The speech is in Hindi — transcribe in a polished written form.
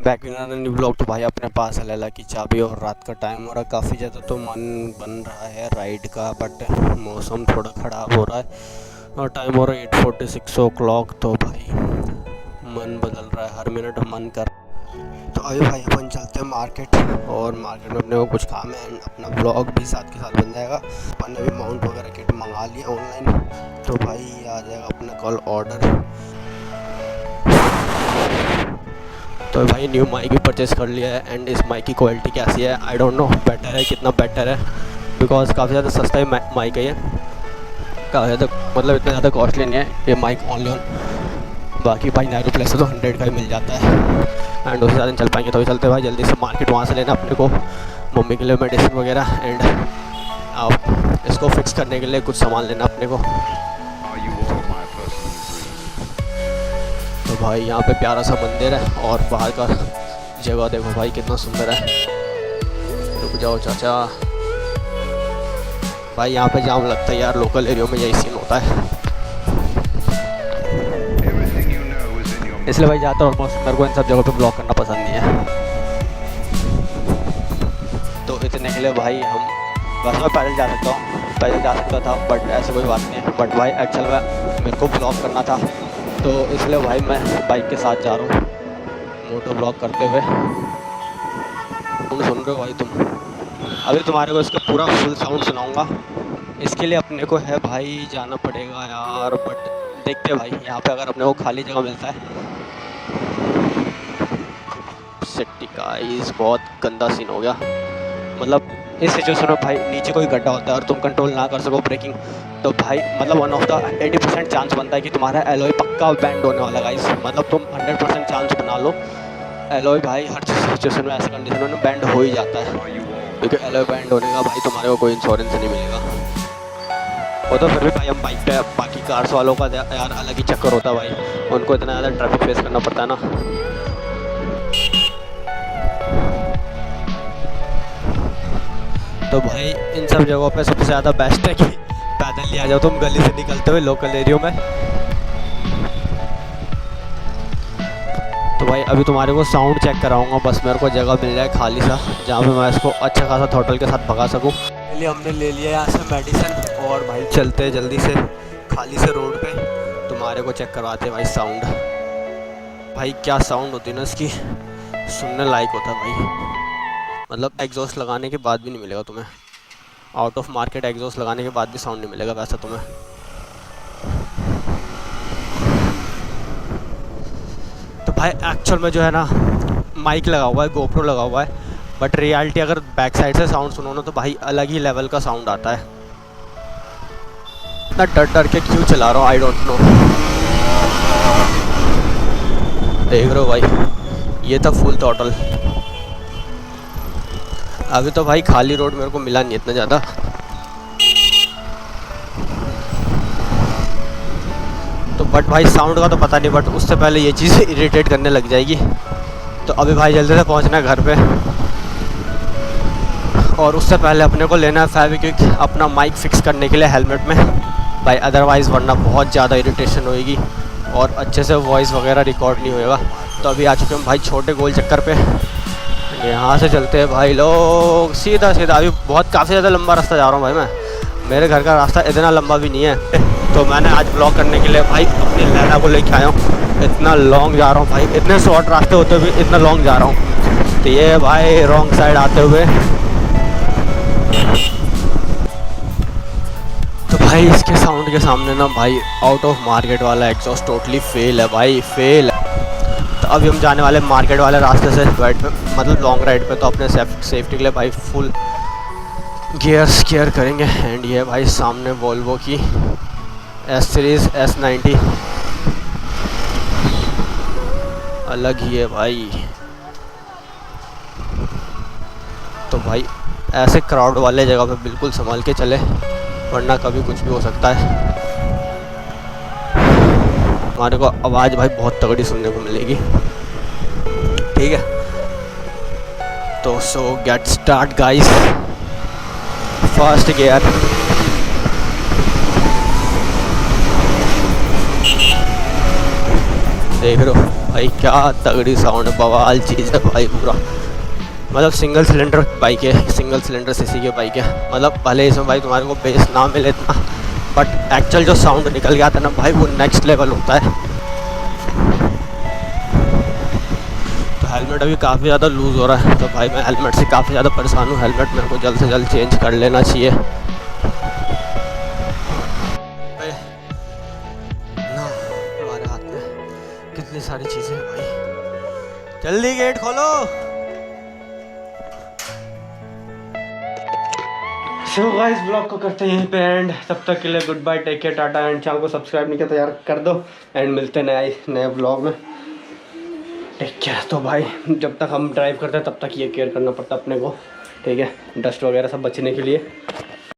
Back in new blog. तो भाई अपने पास है लैला की चाबी और रात का टाइम हो रहा है काफ़ी ज़्यादा, तो मन बन रहा है राइड का, बट मौसम थोड़ा ख़राब हो रहा है और टाइम हो रहा है 8:46 ओ क्लॉक। तो भाई मन बदल रहा है, हर मिनट मन कर। तो अभी भाई अपन चलते हैं मार्केट, और मार्केट में अपने को कुछ काम है एंड अपना ब्लॉग भी साथ के साथ बन जाएगा। अपन ने भी माउंट वगैरह किट मंगा लिया ऑनलाइन, तो भाई आ जाएगा अपना कल ऑर्डर। तो भाई न्यू माइक भी परचेज़ कर लिया है एंड इस माइक की क्वालिटी कैसी है आई डोंट नो, बेटर है कितना बेटर है, बिकॉज काफ़ी ज़्यादा सस्ता ही माइक है ये, काफ़ी ज़्यादा मतलब इतना ज़्यादा कॉस्टली नहीं है ये माइक ऑनली ऑन। बाकी भाई नैरो प्लेस से तो 100 का ही मिल जाता है एंड उससे ज़्यादा चल पाएंगे तो भी चलते भाई जल्दी से मार्केट वहाँ से लेना अपने को मम्मी के लिए मेडिसिन वगैरह एंड आप इसको फिक्स करने के लिए कुछ सामान लेना अपने को। तो भाई यहाँ पे प्यारा सा मंदिर है और बाहर का जगह देखो भाई कितना सुंदर है। रुक जाओ चाचा, भाई यहाँ पे जाम लगता है यार, लोकल एरिया में यही सीन होता है, इसलिए भाई ज़्यादातर ऑलमोस्ट मेरे को इन सब जगहों पे ब्लॉक करना पसंद नहीं है। तो इतने के लिए भाई हम बस में पैदल जा सकता हूँ, पैदल जा सकता था बट ऐसे कोई बात नहीं है, बट भाई एक्चुअल में मेरे को ब्लॉक करना था तो इसलिए भाई मैं बाइक के साथ जा रहा हूँ मोटो ब्लॉक करते हुए। तुम सुन रहे हो भाई, तुम अभी तुम्हारे को इसका पूरा फुल साउंड सुनाऊंगा, इसके लिए अपने को है भाई जाना पड़ेगा यार, बट देखते हैं भाई यहाँ पे अगर अपने को खाली जगह मिलता है। सिटी का इस बहुत गंदा सीन हो गया, मतलब इस सिचुएशन में भाई नीचे कोई गड्ढा होता है और तुम कंट्रोल ना कर सको ब्रेकिंग, तो भाई मतलब 1 ऑफ द 80% चांस बनता है कि तुम्हारा एलॉय पक्का बैंड होने वाला गाइस, मतलब तुम 100% चांस बना लो। एलॉय भाई हर सिचुएशन में ऐसे कंडीशन में बैंड हो ही जाता है, क्योंकि एलॉय बैंड होने का भाई तुम्हारे को कोई इंश्योरेंस नहीं मिलेगा। वो तो फिर भी भाई हम बाइक पे, बाकी कार्स वालों का यार अलग ही चक्कर होता है भाई, उनको इतना ज़्यादा ट्रैफिक फेस करना पड़ता है ना। तो भाई इन सब जगहों पे सबसे ज़्यादा बेस्ट है कि पैदल ही आ जाओ तुम गली से निकलते हुए लोकल एरियो में। तो भाई अभी तुम्हारे को साउंड चेक कराऊंगा, बस मेरे को जगह मिल जाए खाली सा जहाँ पे मैं इसको अच्छा खासा थ्रॉटल के साथ भगा सकूँ। पहले हमने ले लिया यहाँ से मेडिसिन और भाई चलते हैं जल्दी से खाली से रोड पे, तुम्हारे को चेक करवाते भाई साउंड। भाई क्या साउंड होती है ना इसकी, सुनने लायक होता है भाई, मतलब एग्जॉस्ट लगाने के बाद भी नहीं मिलेगा तुम्हें, आउट ऑफ मार्केट एग्जॉस्ट लगाने के बाद भी साउंड नहीं मिलेगा वैसा तुम्हें। तो भाई एक्चुअल में जो है ना माइक लगा हुआ है, गोप्रो लगा हुआ है, बट रियलिटी अगर बैक साइड से साउंड सुनो ना तो भाई अलग ही लेवल का साउंड आता है। इतना डर डर के क्यों चला रहा हूँ आई डोंट नो। देख रहे हो भाई ये था फुल थ्रॉटल। अभी तो भाई खाली रोड मेरे को मिला नहीं इतना ज़्यादा, तो बट भाई साउंड का तो पता नहीं, बट उससे पहले ये चीज़ इरिटेट करने लग जाएगी। तो अभी भाई जल्दी से पहुंचना है घर पे, और उससे पहले अपने को लेना है फेविक्विक अपना माइक फिक्स करने के लिए हेलमेट में भाई, अदरवाइज़ वरना बहुत ज़्यादा इरिटेशन होएगी और अच्छे से वॉइस वगैरह रिकॉर्ड नहीं होएगा। तो अभी आ चुके हैं भाई छोटे गोल चक्कर पे, यहाँ से चलते हैं भाई लोग सीधा सीधा। अभी बहुत काफ़ी ज़्यादा लंबा रास्ता जा रहा हूँ भाई मैं, मेरे घर का रास्ता इतना लंबा भी नहीं है, तो मैंने आज ब्लॉक करने के लिए भाई अपनी लैला को लेके आया हूँ। इतना लॉन्ग जा रहा हूँ भाई, इतने शॉर्ट रास्ते होते हुए इतना लॉन्ग जा रहा हूँ। तो ये भाई रॉन्ग साइड आते हुए, तो भाई इसके साउंड के सामने ना भाई आउट ऑफ मार्केट वाला एग्जॉस्ट टोटली फेल है भाई, फेल है। तो अभी हम जाने वाले मार्केट वाले रास्ते से राइड पे, मतलब लॉन्ग राइड पे, तो अपने सेफ्टी के लिए भाई फुल गियर्स केयर करेंगे। एंड ये भाई सामने वोल्वो की S सीरीज़ S90 अलग ही है भाई। तो भाई ऐसे क्राउड वाले जगह पे बिल्कुल संभाल के चले, वरना कभी कुछ भी हो सकता है। हमारे को आवाज़ भाई बहुत तगड़ी सुनने को मिलेगी, ठीक है। तो सो get start guys, first gear. देख रहे हो भाई क्या तगड़ी साउंड है, बवाल चीज़ है भाई पूरा। मतलब सिंगल सिलेंडर बाइक है, सिंगल सिलेंडर सीसी की बाइक है। मतलब भले इसमें भाई तुम्हारे को बेस ना मिले इतना, बट एक्चुअल जो साउंड निकल के आता है ना भाई वो नेक्स्ट लेवल होता है। तो हेलमेट अभी काफ़ी ज़्यादा लूज़ हो रहा है, तो भाई मैं हेलमेट से काफ़ी ज़्यादा परेशान हूँ। हेलमेट मेरे को जल्द से जल्द चेंज कर लेना चाहिए ना। हमारे हाथ में कितनी सारी चीज़ें हैं भाई, जल्दी गेट खोलो। सो गाइस ब्लॉग को करते हैं यहीं पे एंड। तब तक के लिए good bye, take care, tata end. Channel को सब्सक्राइब नहीं किया तो यार कर दो एंड मिलते नए ब्लॉग में। Take care. तो भाई जब तक हम ड्राइव करते हैं तब तक ये केयर करना पड़ता है अपने को, ठीक है, डस्ट वगैरह सब बचने के लिए।